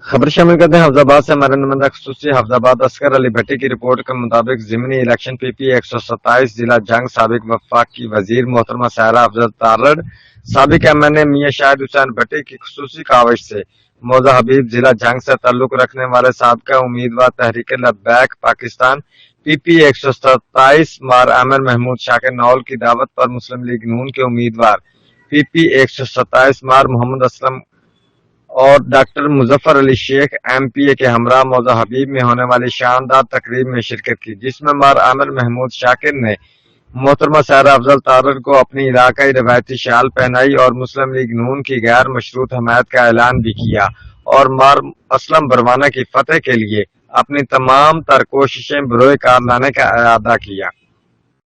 खबर शामिल करते हैं हफ्जाबाद से। हमारे नुमाइंदा खसूसी हफ्जाबाद असगर अली भट्टी की रिपोर्ट के मुताबिक ज़िमनी इलेक्शन PP 127 जिला जंग साबिक वफाकी वजीर मोहतरमा सारा अफजल तारड़, साबिक MNA मियां शाहिद हुसैन भट्टी की खसूसी काविश से मौजा हबीब जिला जंग से ताल्लुक रखने वाले साबका उम्मीदवार तहरीक लब्बैक पाकिस्तान PP 127 मार आमिर महमूद शाकिर नौल की दावत पर मुस्लिम लीग नून के उम्मीदवार PP 127 मार मोहम्मद असलम और डॉक्टर मुजफ्फर अली शेख MPA के हमरा मौजा हबीब में होने वाली शानदार तकरीब में शिरकत की, जिसमें मार आमिर महमूद शाकिर ने मोहतरमा सारा अफजल तारड़ को अपनी इलाकाई रवायती शाल पहनाई और मुस्लिम लीग नून की गैर मशरूत हमायत का ऐलान भी किया और मार असलम बरवाना की फतेह के लिए अपनी तमाम तर कोशिशें बरोए कार लाने का इरादा किया।